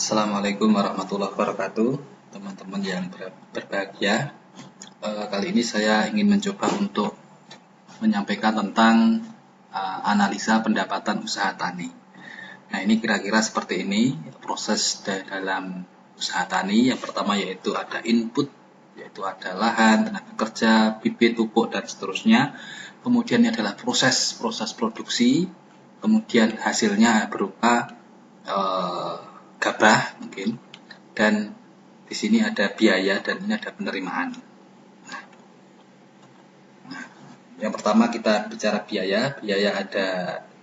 Assalamualaikum warahmatullahi wabarakatuh, teman-teman yang berbahagia. Kali ini saya ingin mencoba untuk menyampaikan tentang analisa pendapatan usaha tani. Nah, ini kira-kira seperti ini proses dalam usaha tani. Yang pertama yaitu ada input, yaitu ada lahan, tenaga kerja, bibit, pupuk, dan seterusnya. Kemudian ini adalah proses produksi. Kemudian hasilnya berupa gabah mungkin, dan di sini ada biaya dan ini ada penerimaan. Yang pertama kita bicara biaya. Biaya ada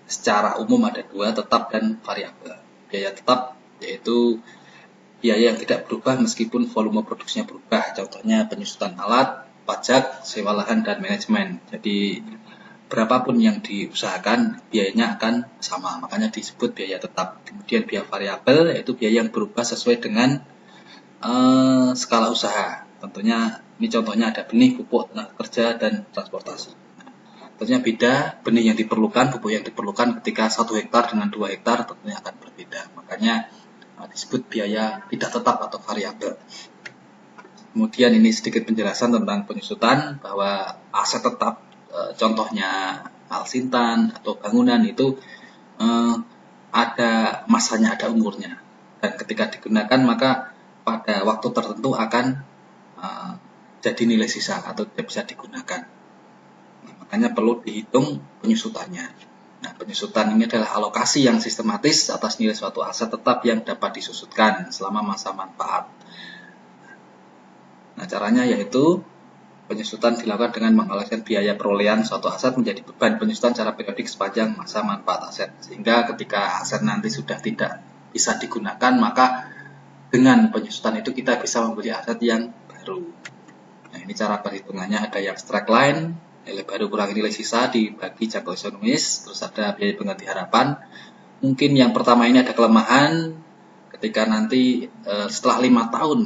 secara umum ada dua, tetap dan variabel. Biaya tetap yaitu biaya yang tidak berubah meskipun volume produksinya berubah. Contohnya penyusutan alat, pajak, sewa lahan, dan manajemen. Jadi berapapun yang diusahakan biayanya akan sama, makanya disebut biaya tetap. Kemudian biaya variabel yaitu biaya yang berubah sesuai dengan skala usaha. Tentunya ini contohnya ada benih, pupuk, tenaga kerja, dan transportasi. Tentunya beda benih yang diperlukan, pupuk yang diperlukan ketika 1 hektar dengan 2 hektar tentunya akan berbeda. Makanya disebut biaya tidak tetap atau variabel. Kemudian ini sedikit penjelasan tentang penyusutan, bahwa aset tetap contohnya alsintan atau bangunan itu ada masanya, ada umurnya, dan ketika digunakan maka pada waktu tertentu akan jadi nilai sisa atau tidak bisa digunakan. Nah, makanya perlu dihitung penyusutannya. Nah, penyusutan ini adalah alokasi yang sistematis atas nilai suatu aset tetap yang dapat disusutkan selama masa manfaat. Nah, caranya yaitu penyusutan dilakukan dengan mengalokasikan biaya perolehan suatu aset menjadi beban penyusutan secara periodik sepanjang masa manfaat aset. Sehingga ketika aset nanti sudah tidak bisa digunakan, maka dengan penyusutan itu kita bisa membeli aset yang baru. Nah, ini cara perhitungannya, ada yang straight line, nilai baru kurangi nilai sisa dibagi jangka ekonomis, terus ada biaya pengganti harapan. Mungkin yang pertama ini ada kelemahan, ketika nanti setelah 5 tahun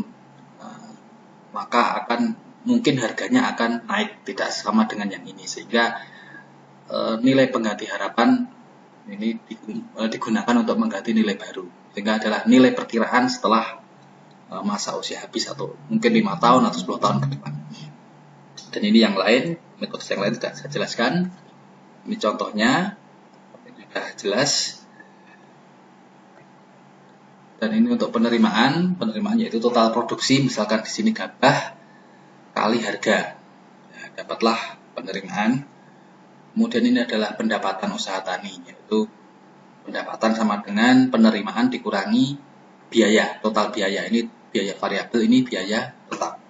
maka mungkin harganya akan naik, tidak sama dengan yang ini, sehingga nilai pengganti harapan ini digunakan untuk mengganti nilai baru, sehingga adalah nilai perkiraan setelah masa usia habis, atau mungkin 5 tahun atau 10 tahun ke depan. Dan ini yang lain, metode yang lain tidak saya jelaskan. Ini contohnya, sudah jelas. Dan ini untuk penerimaan yaitu total produksi, misalkan di sini gabah kali harga, ya, dapatlah penerimaan. Kemudian ini adalah pendapatan usaha tani, yaitu pendapatan sama dengan penerimaan dikurangi biaya, total biaya. Ini biaya variabel, ini biaya tetap.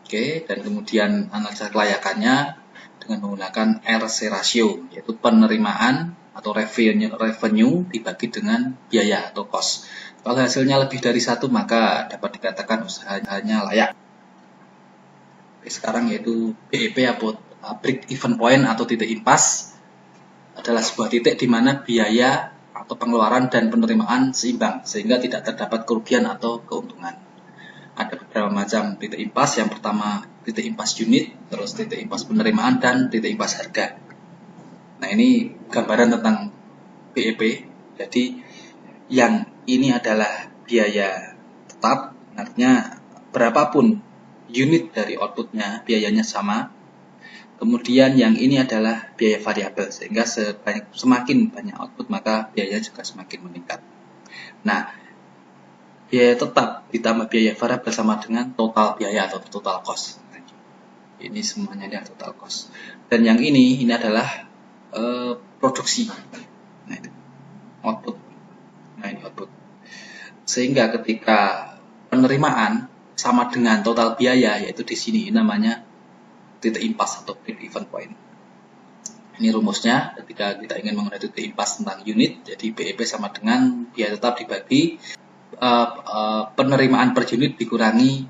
Oke, dan kemudian analisa kelayakannya dengan menggunakan RC ratio, yaitu penerimaan atau revenue dibagi dengan biaya atau cost. Kalau hasilnya lebih dari 1, maka dapat dikatakan usahanya layak. Sekarang yaitu BEP atau break even point atau titik impas adalah sebuah titik di mana biaya atau pengeluaran dan penerimaan seimbang, sehingga tidak terdapat kerugian atau keuntungan. Ada beberapa macam titik impas. Yang pertama titik impas unit, terus titik impas penerimaan, dan titik impas harga. Nah, ini gambaran tentang BEP. Jadi yang ini adalah biaya tetap, artinya berapapun unit dari outputnya biayanya sama. Kemudian yang ini adalah biaya variabel, sehingga semakin banyak output maka biayanya juga semakin meningkat. Nah, biaya tetap ditambah biaya variabel sama dengan total biaya atau total cost. Ini semuanya adalah total cost. Dan yang ini adalah produksi. Nah, ini output. Nah, ini output. Sehingga ketika penerimaan sama dengan total biaya, yaitu di sini namanya titik impas atau break even point. Ini rumusnya ketika kita ingin menggunakan titik impas tentang unit. Jadi BEP sama dengan biaya tetap dibagi penerimaan per unit dikurangi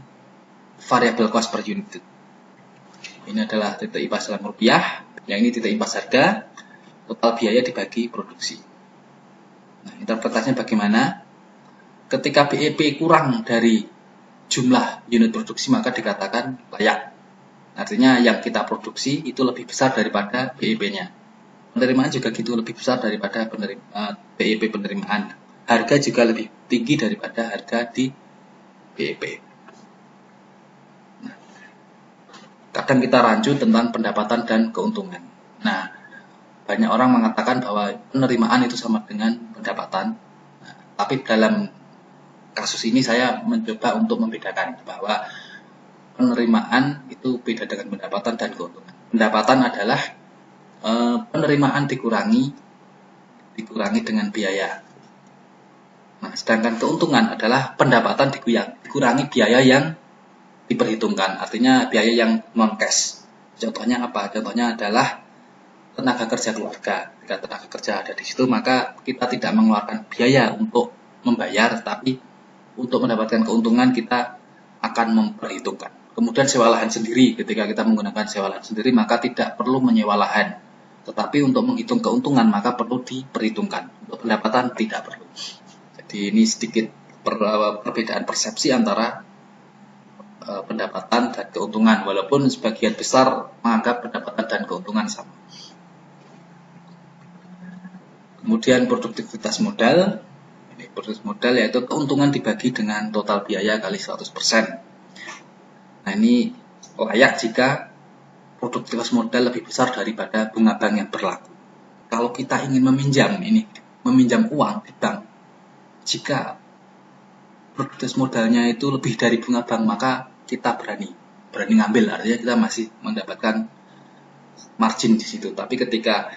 variable cost per unit. Ini adalah titik impas dalam rupiah. Yang ini titik impas harga, total biaya dibagi produksi. Nah, interpretasinya bagaimana? Ketika BEP kurang dari jumlah unit produksi maka dikatakan layak. Artinya yang kita produksi itu lebih besar daripada BEP-nya. Penerimaan juga gitu, lebih besar daripada BEP penerimaan. harga juga lebih tinggi daripada harga di BEP. Nah, kadang kita rancu tentang pendapatan dan keuntungan. Nah, banyak orang mengatakan bahwa penerimaan itu sama dengan pendapatan. Nah, tapi dalam kasus ini saya mencoba untuk membedakan bahwa penerimaan itu beda dengan pendapatan dan keuntungan. Pendapatan adalah penerimaan dikurangi dengan biaya. Nah, sedangkan keuntungan adalah pendapatan dikurangi biaya yang diperhitungkan, artinya biaya yang non-cash. Contohnya apa? Contohnya adalah tenaga kerja keluarga. Jika tenaga kerja ada di situ, maka kita tidak mengeluarkan biaya untuk membayar, tapi untuk mendapatkan keuntungan kita akan memperhitungkan. Kemudian sewa lahan sendiri, ketika kita menggunakan sewa lahan sendiri, maka tidak perlu menyewa lahan. Tetapi untuk menghitung keuntungan, maka perlu diperhitungkan. Untuk pendapatan tidak perlu. Jadi ini sedikit perbedaan persepsi antara pendapatan dan keuntungan, walaupun sebagian besar menganggap pendapatan dan keuntungan sama. Kemudian produktivitas modal. Ini produktivitas modal yaitu keuntungan dibagi dengan total biaya kali 100%. Nah, ini layak jika produktivitas modal lebih besar daripada bunga bank yang berlaku. Kalau kita ingin meminjam uang di bank, jika produktivitas modalnya itu lebih dari bunga bank, maka kita berani ngambil, artinya kita masih mendapatkan margin di situ. Tapi ketika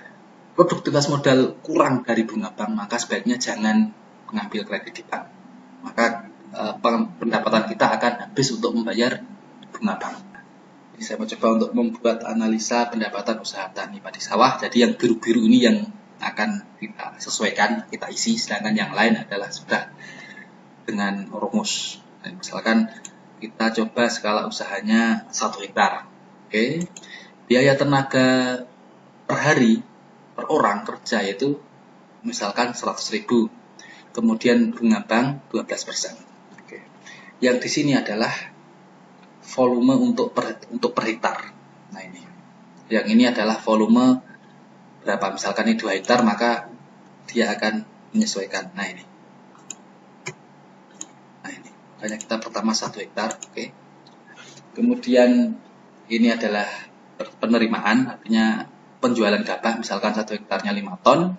produktivitas modal kurang dari bunga bank, maka sebaiknya jangan mengambil kredit di bank. Maka pendapatan kita akan habis untuk membayar bunga bank. Jadi saya mencoba untuk membuat analisa pendapatan usaha tani padi sawah. Jadi yang biru-biru ini yang akan kita sesuaikan, kita isi, sedangkan yang lain adalah sudah dengan rumus. Dan misalkan kita coba skala usahanya 1 hektar. Oke. Biaya tenaga per hari per orang kerja itu misalkan 100.000. Kemudian bunga bank 12%. Oke. Yang di sini adalah volume untuk per hektar. Nah, ini. Yang ini adalah volume berapa? Misalkan ini 2 hektar, maka dia akan menyesuaikan. Nah, ini. Makanya kita pertama 1 hektar, oke. Kemudian ini adalah penerimaan, artinya penjualan gabah, misalkan 1 hektarnya 5 ton,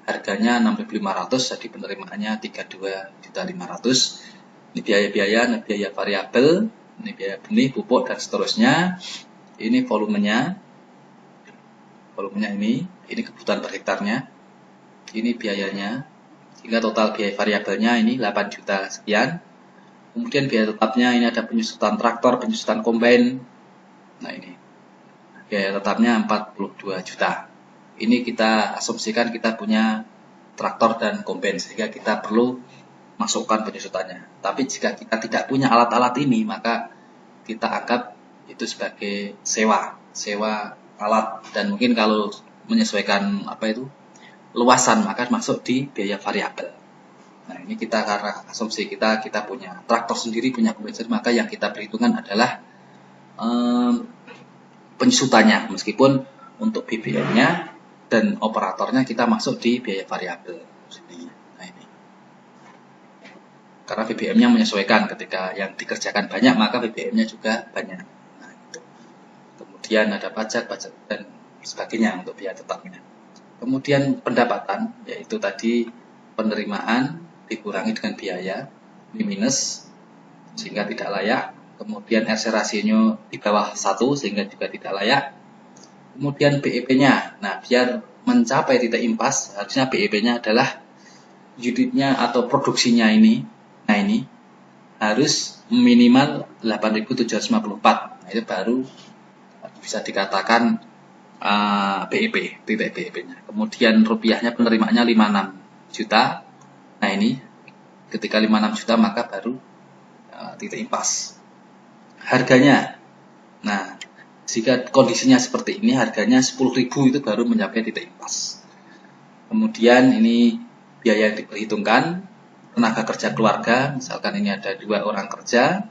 harganya 6.500, jadi penerimaannya 32.500. Ini biaya-biaya, ini biaya variabel, ini biaya benih, pupuk, dan seterusnya. Ini volumenya ini kebutuhan per hektarnya, ini biayanya, sehingga total biaya variabelnya ini 8 juta sekian. Kemudian biaya tetapnya ini ada penyusutan traktor, penyusutan kombain. Nah, ini biaya tetapnya 42 juta. Ini kita asumsikan kita punya traktor dan kombain, sehingga kita perlu masukkan penyusutannya. Tapi jika kita tidak punya alat-alat ini, maka kita anggap itu sebagai sewa alat. Dan mungkin kalau menyesuaikan luasan, maka masuk di biaya variabel. Nah, ini kita karena asumsi kita punya traktor sendiri, punya kombain sendiri, maka yang kita perhitungkan adalah penyusutannya, meskipun untuk BBM-nya dan operatornya kita masuk di biaya variabel. Nah, ini. Karena BBM-nya menyesuaikan, ketika yang dikerjakan banyak, maka BBM-nya juga banyak. Nah, itu. Kemudian ada pajak dan sebagainya untuk biaya tetapnya. Kemudian pendapatan, yaitu tadi penerimaan dikurangi dengan biaya, ini minus, sehingga tidak layak. Kemudian RC rasionya di bawah 1, sehingga juga tidak layak. Kemudian BEP-nya, nah biar mencapai titik impas, harusnya BEP-nya adalah unitnya atau produksinya ini, nah ini, harus minimal 8.754. Nah, itu baru bisa dikatakan BEP, titik BEP-nya. Kemudian rupiahnya penerimaannya 56 juta. Nah, ini ketika 56 juta maka baru titik impas. Harganya, nah jika kondisinya seperti ini, harganya 10.000 itu baru mencapai titik impas. Kemudian ini biaya yang diperhitungkan, tenaga kerja keluarga, misalkan ini ada 2 orang kerja,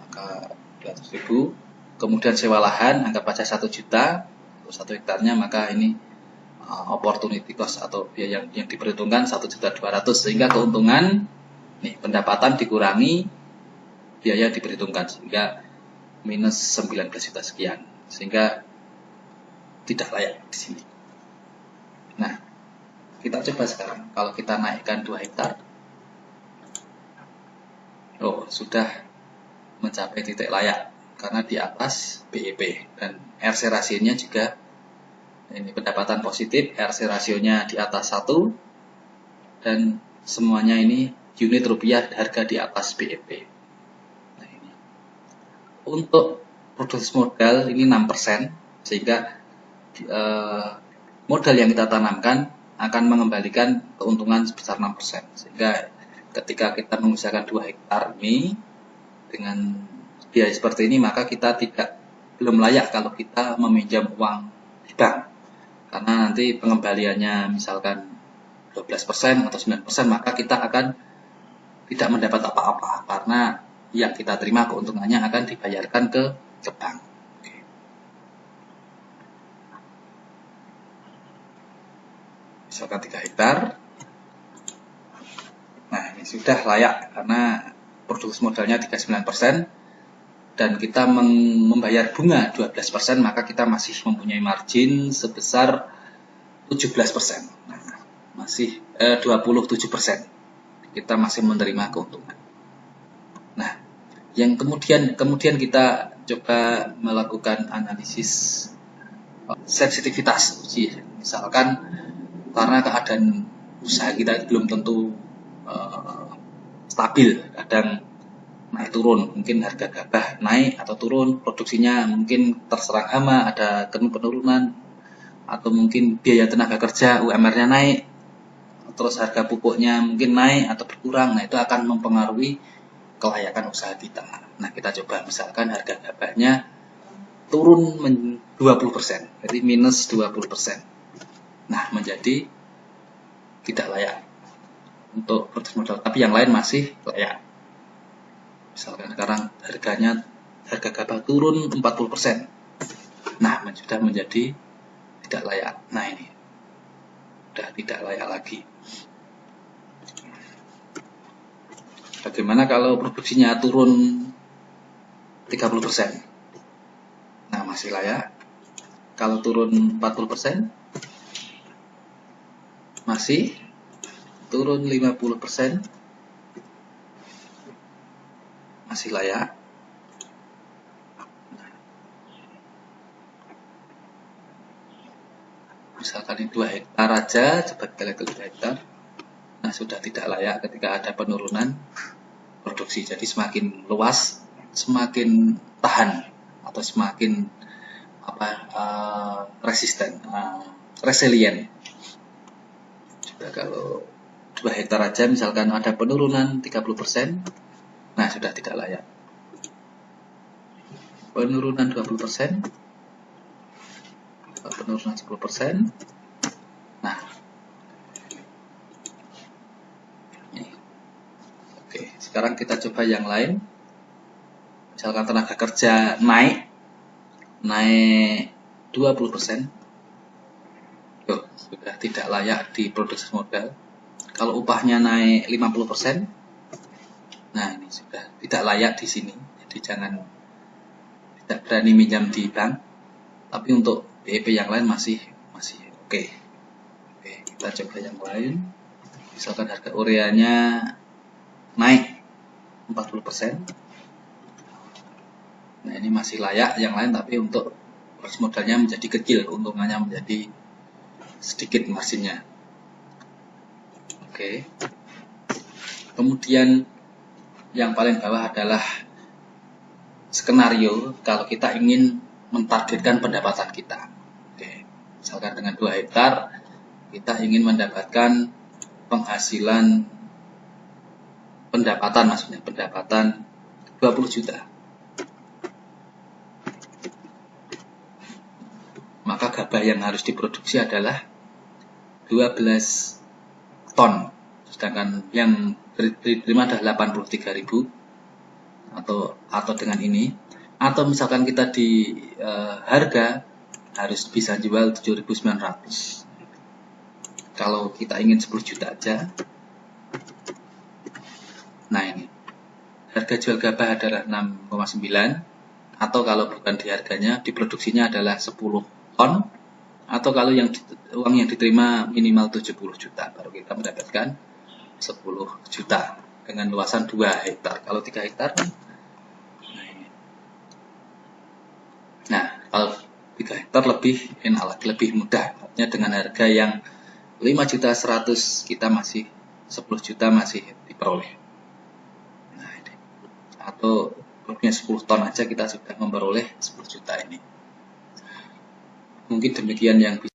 maka 200.000. Kemudian sewa lahan, anggap saja 1 juta untuk 1 hektarnya, maka ini opportunity cost atau biaya yang diperhitungkan 1.200.000, sehingga keuntungan nih pendapatan dikurangi biaya diperhitungkan sehingga minus 19 juta sekian, sehingga tidak layak di sini. Nah, kita coba sekarang kalau kita naikkan 2 hektar. Oh, sudah mencapai titik layak karena di atas BEP dan RC rasionya juga ini pendapatan positif, RC rasionya di atas 1 dan semuanya ini unit rupiah harga di atas BEP. Nah, ini. Untuk produksi modal ini 6%, sehingga modal yang kita tanamkan akan mengembalikan keuntungan sebesar 6%, sehingga ketika kita mengusahakan 2 hektar ini dengan biaya seperti ini, maka kita belum layak kalau kita meminjam uang di bank, karena nanti pengembaliannya misalkan 12% atau 9%, maka kita akan tidak mendapat apa-apa karena yang kita terima keuntungannya akan dibayarkan ke bank. Misalkan 3 hektar. Nah, ini sudah layak karena produksi modalnya 39% dan kita membayar bunga 12%, maka kita masih mempunyai margin sebesar 17%. Nah, masih 27%. Kita masih menerima keuntungan. Nah, yang kemudian kita coba melakukan analisis sensitivitas. Misalkan karena keadaan usaha kita belum tentu stabil, kadang naik turun, mungkin harga gabah naik atau turun, produksinya mungkin terserang hama, ada penurunan, atau mungkin biaya tenaga kerja UMR-nya naik, terus harga pupuknya mungkin naik atau berkurang. Nah, itu akan mempengaruhi kelayakan usaha kita. Nah, kita coba misalkan harga gabahnya turun 20%, jadi minus 20%. Nah, menjadi tidak layak untuk produksi modal, tapi yang lain masih layak. Misalkan sekarang harga gabah turun 40%. Nah, sudah menjadi tidak layak. Nah, ini sudah tidak layak lagi. Bagaimana kalau produksinya turun 30%? Nah, masih layak. Kalau turun 40%, masih turun 50%, masih layak. Misalkan ini 2 hektar aja, coba kita lihat 2 hektar. Nah, sudah tidak layak ketika ada penurunan produksi. Jadi semakin luas, semakin tahan atau semakin resisten, resilient. Kalau 2 hektar aja misalkan ada penurunan 30%, nah sudah tidak layak. Penurunan 20%, penurunan 10%, nah ini. Oke, sekarang kita coba yang lain. Misalkan tenaga kerja naik 20%, sudah tidak layak di produksi modal. Kalau upahnya naik 50%, nah ini sudah tidak layak di sini. Jadi tidak berani minjam di bank. Tapi untuk BEP yang lain masih oke. Oke, kita coba yang lain. Misalkan harga ureanya naik 40%. Nah, ini masih layak yang lain, tapi untuk produksi modalnya menjadi kecil, keuntungannya menjadi sedikit marginnya. Oke. Kemudian yang paling bawah adalah skenario kalau kita ingin mentargetkan pendapatan kita. Oke. Misalkan dengan 2 hektar kita ingin mendapatkan penghasilan pendapatan 20 juta. Maka gabah yang harus diproduksi adalah 12 ton, sedangkan yang diterima adalah 83.000 atau dengan ini, atau misalkan kita di harga harus bisa jual 7.900. Kalau kita ingin 10 juta aja, nah ini harga jual gabah adalah 6,9, atau kalau bukan di harganya, diproduksinya adalah 10 ton, atau kalau uang yang diterima minimal 70 juta, baru kita mendapatkan 10 juta dengan luasan 2 hektar. Kalau 3 hektar, nah kalau 3 hektar lebih enak, lebih mudah. Artinya dengan harga yang 5.100.000 kita masih 10 juta masih diperoleh. Nah, ini. Atau punya 10 ton aja kita sudah memperoleh 10 juta ini. Mungkin demikian yang bisa